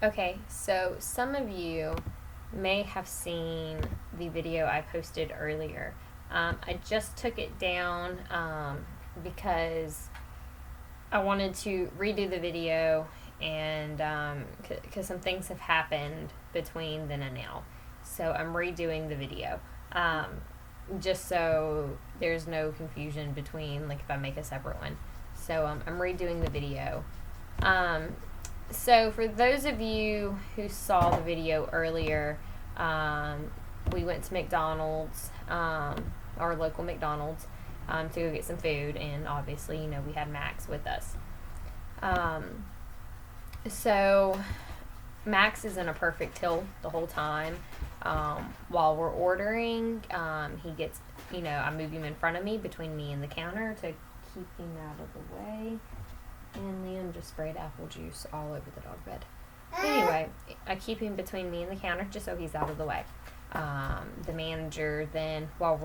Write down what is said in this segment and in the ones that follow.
Okay, so some of you may have seen the video I posted earlier. I just took it down because I wanted to redo the video, and because some things have happened between then and now. So I'm redoing the video. Just so there's no confusion between, like, if I make a separate one. So I'm redoing the video. So for those of you who saw the video earlier, we went to McDonald's, our local McDonald's, to go get some food, and obviously, we had Max with us. So Max is in a perfect hill the whole time. While we're ordering, he gets, I move him in front of me, between me and the counter, to keep him out of the way. And Liam just sprayed apple juice all over the dog bed. Anyway, I keep him between me and the counter just so he's out of the way. The manager then, while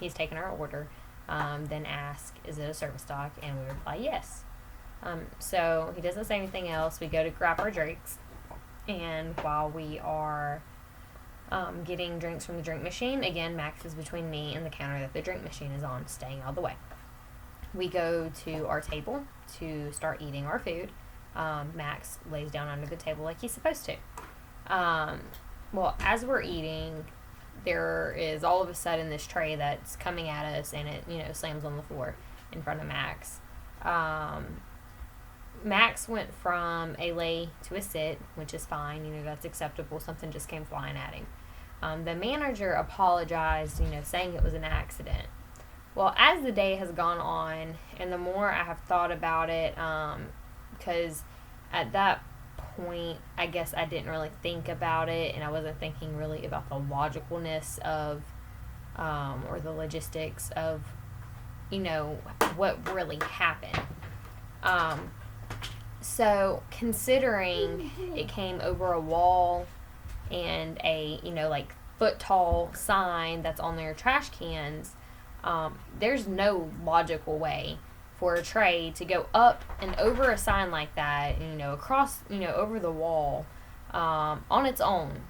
he's taking our order, then asks, "Is it a service dog?" And we reply, "Yes." So he doesn't say anything else. We go to grab our drinks, and while we are getting drinks from the drink machine, again, Max is between me and the counter that the drink machine is on, staying out of the way. We go to our table to start eating our food. Max lays down under the table like he's supposed to. Well, as we're eating, there is all of a sudden this tray that's coming at us, and it slams on the floor in front of Max. Max went from a lay to a sit, which is fine. That's acceptable. Something just came flying at him. The manager apologized, saying it was an accident. Well, as the day has gone on, and the more I have thought about it, because at that point, I guess I didn't really think about it, and I wasn't thinking really about the logicalness of, or the logistics of, what really happened. So, considering it came over a wall and a, foot tall sign that's on their trash cans, there's no logical way for a tray to go up and over a sign like that, across, over the wall, on its own,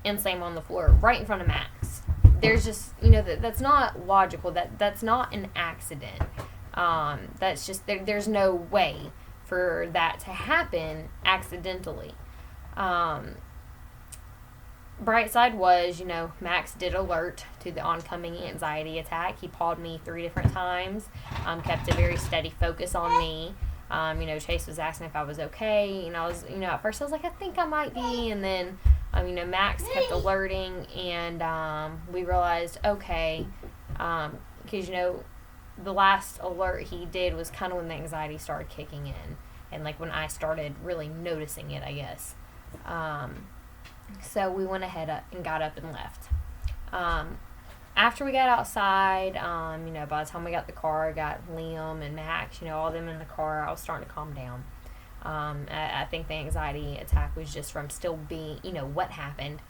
and slam on the floor right in front of Max. There's just, that's not logical. That's not an accident. That's just, there's no way for that to happen accidentally. Bright side was, Max did alert to the oncoming anxiety attack. He pawed me 3 different times, kept a very steady focus on me. Chase was asking if I was okay. I was, at first I was like, I think I might be. And then, Max kept alerting, and we realized, okay, because, the last alert he did was kind of when the anxiety started kicking in. And, when I started really noticing it, I guess. So we went ahead and got up and left. After we got outside, by the time we got the car, I got Liam and Max, all of them in the car. I was starting to calm down. I think the anxiety attack was just from still being, what happened,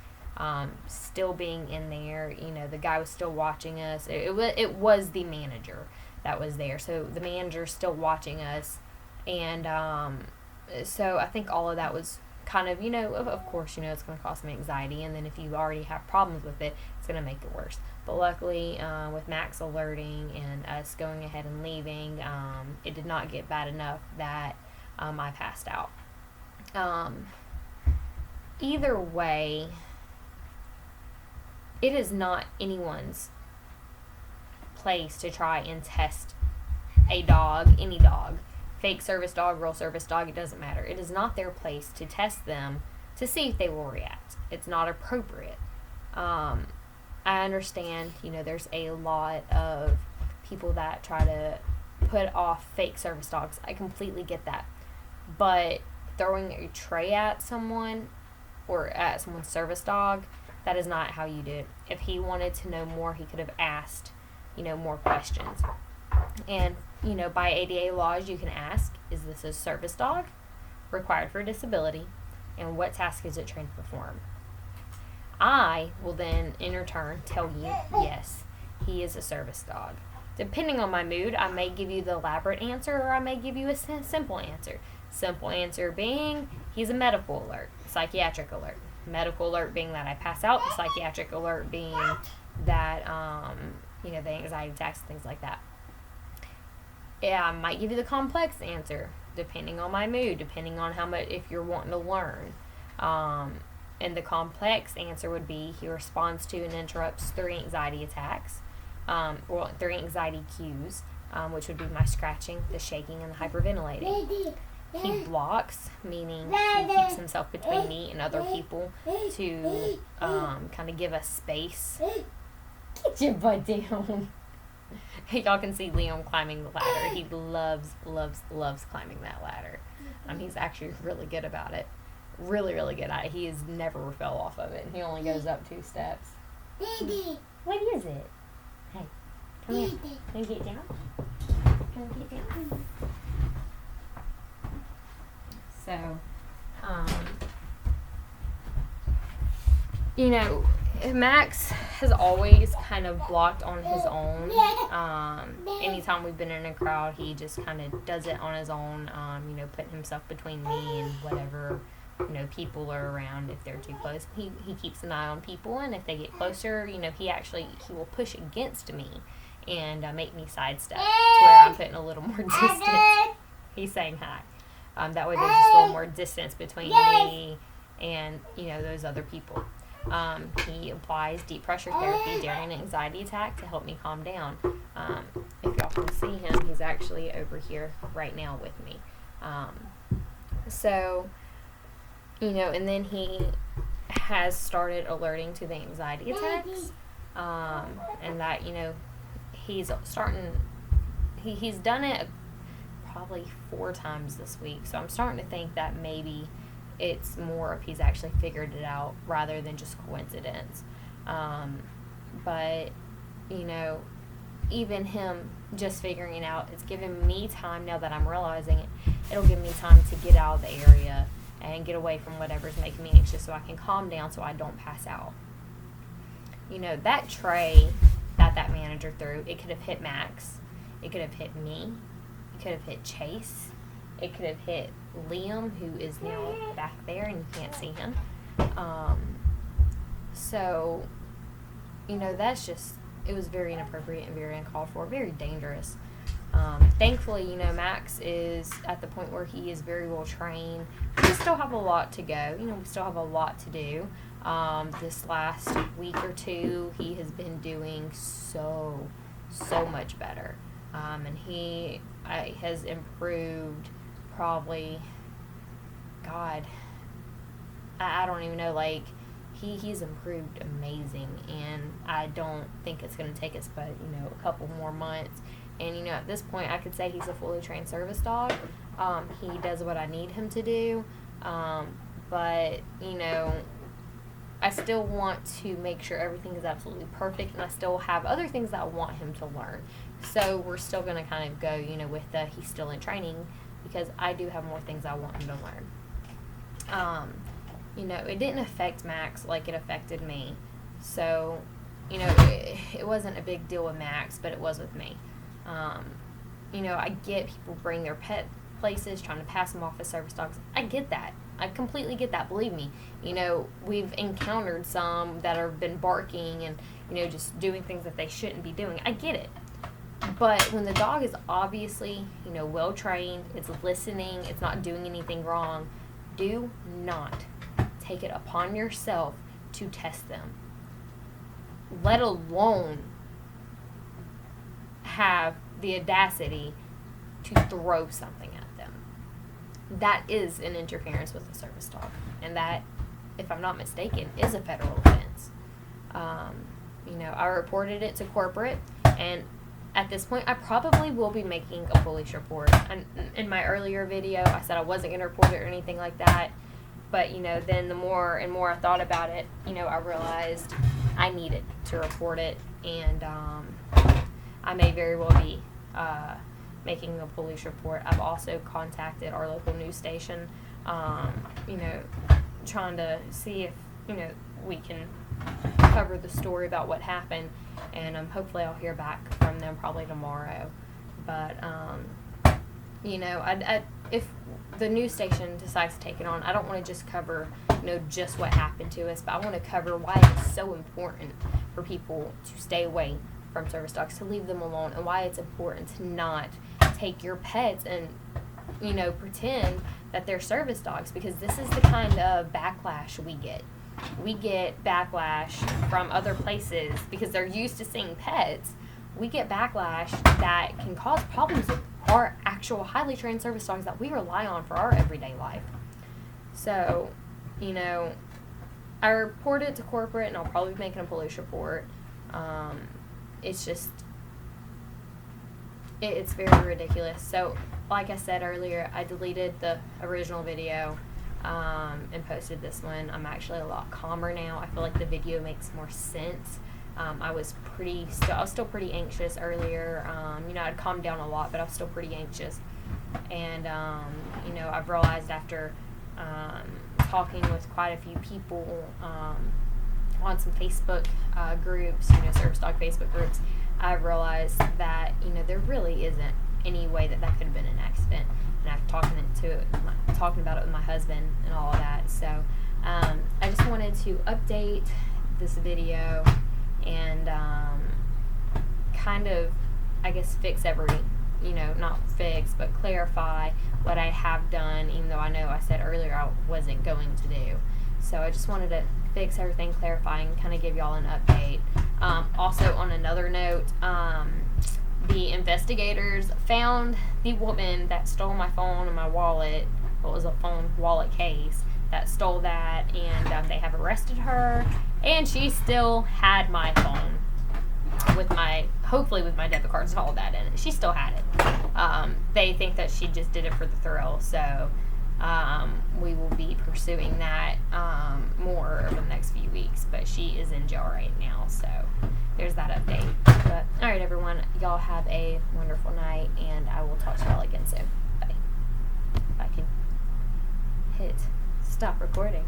still being in there. The guy was still watching us. It was the manager that was there. So the manager's still watching us. And so I think all of that was kind of, of course, it's going to cause some anxiety, and then if you already have problems with it, it's going to make it worse. But luckily, with Max alerting and us going ahead and leaving, it did not get bad enough that I passed out. Either way, it is not anyone's place to try and test a dog, any dog. Fake service dog, real service dog, it doesn't matter. It is not their place to test them to see if they will react. It's not appropriate. I understand, there's a lot of people that try to put off fake service dogs. I completely get that. But throwing a tray at someone or at someone's service dog, that is not how you do it. If he wanted to know more, he could have asked, more questions. And, by ADA laws, you can ask, is this a service dog required for disability? And what task is it trained to perform? I will then, in return, tell you, yes, he is a service dog. Depending on my mood, I may give you the elaborate answer, or I may give you a simple answer. Simple answer being he's a medical alert, psychiatric alert. Medical alert being that I pass out, the psychiatric alert being that, the anxiety attacks and things like that. Yeah, I might give you the complex answer, depending on my mood, depending on how much, if you're wanting to learn. And the complex answer would be he responds to and interrupts 3 anxiety attacks, 3 anxiety cues, which would be my scratching, the shaking, and the hyperventilating. He blocks, meaning he keeps himself between me and other people to kind of give us space. Get your butt down. Y'all can see Liam climbing the ladder. He loves climbing that ladder. He's actually really good about it. Really, really good at it. He has never fell off of it. He only goes up 2 steps. What is it? Hey, come here. Can you get down? Can you get down? So, Max has always kind of blocked on his own. Anytime we've been in a crowd, he just kind of does it on his own, putting himself between me and whatever, people are around if they're too close. He keeps an eye on people, and if they get closer, he will push against me and make me sidestep to where I'm putting a little more distance. He's saying hi. That way there's just a little more distance between me and, those other people. He applies deep pressure therapy during an anxiety attack to help me calm down. If y'all can see him, he's actually over here right now with me. And then he has started alerting to the anxiety attacks. And that, he's done it probably 4 times this week. So I'm starting to think that maybe it's more if he's actually figured it out rather than just coincidence. But, even him just figuring it out, it's giving me time now that I'm realizing it. It'll give me time to get out of the area and get away from whatever's making me anxious so I can calm down so I don't pass out. That tray that manager threw, it could have hit Max. It could have hit me. It could have hit Chase. It could have hit Liam, who is now back there and you can't see him. That's just, it was very inappropriate and very uncalled for, very dangerous. Thankfully, Max is at the point where he is very well trained. We still have a lot to go. We still have a lot to do. This last week or 2, he has been doing so much better. And he has improved probably, God, I don't even know, he's improved amazing, and I don't think it's going to take us but, a couple more months. And, at this point, I could say he's a fully trained service dog. He does what I need him to do. But, I still want to make sure everything is absolutely perfect, and I still have other things that I want him to learn. So we're still going to kind of go, with he's still in training, because I do have more things I want him to learn. It didn't affect Max like it affected me. So, it wasn't a big deal with Max, but it was with me. I get people bring their pet places, trying to pass them off as service dogs. I get that. I completely get that. Believe me. We've encountered some that have been barking and, just doing things that they shouldn't be doing. I get it. But when the dog is obviously, well trained, it's listening, it's not doing anything wrong, do not take it upon yourself to test them. Let alone have the audacity to throw something at them. That is an interference with a service dog. And that, if I'm not mistaken, is a federal offense. I reported it to corporate, and at this point, I probably will be making a police report. And in my earlier video, I said I wasn't going to report it or anything like that. But, then the more and more I thought about it, I realized I needed to report it. And I may very well be making a police report. I've also contacted our local news station, trying to see if, we can cover the story about what happened. And hopefully I'll hear back from them probably tomorrow. But, if the news station decides to take it on, I don't want to just cover, just what happened to us, but I want to cover why it's so important for people to stay away from service dogs, to leave them alone, and why it's important to not take your pets and, pretend that they're service dogs, because this is the kind of backlash we get. We get backlash from other places because they're used to seeing pets. We get backlash that can cause problems with our actual highly trained service dogs that we rely on for our everyday life. So, I report it to corporate, and I'll probably be making a police report. It's just, it's very ridiculous. So, like I said earlier, I deleted the original video and posted this one. I'm actually a lot calmer now. I feel like the video makes more sense. I was still pretty anxious earlier. I'd calmed down a lot, but I was still pretty anxious. And, I've realized after talking with quite a few people on some Facebook groups, service dog Facebook groups, I've realized that, there really isn't any way that could have been an accident. And I've talking about it with my husband and all of that. So I just wanted to update this video and kind of, I guess, fix not fix, but clarify what I have done, even though I know I said earlier I wasn't going to do. So I just wanted to fix everything, clarify, and kind of give y'all an update. Also, on another note, the investigators found the woman that stole my phone and my wallet. It was a phone wallet case that stole that, and they have arrested her, and she still had my phone hopefully with my debit cards and all of that in it. She still had it. They think that she just did it for the thrill, so we will be pursuing that more over the next few weeks, but she is in jail right now, so there's that update. But all right, everyone, y'all have a wonderful night, and I will talk to y'all again soon. Bye. If I can hit stop recording.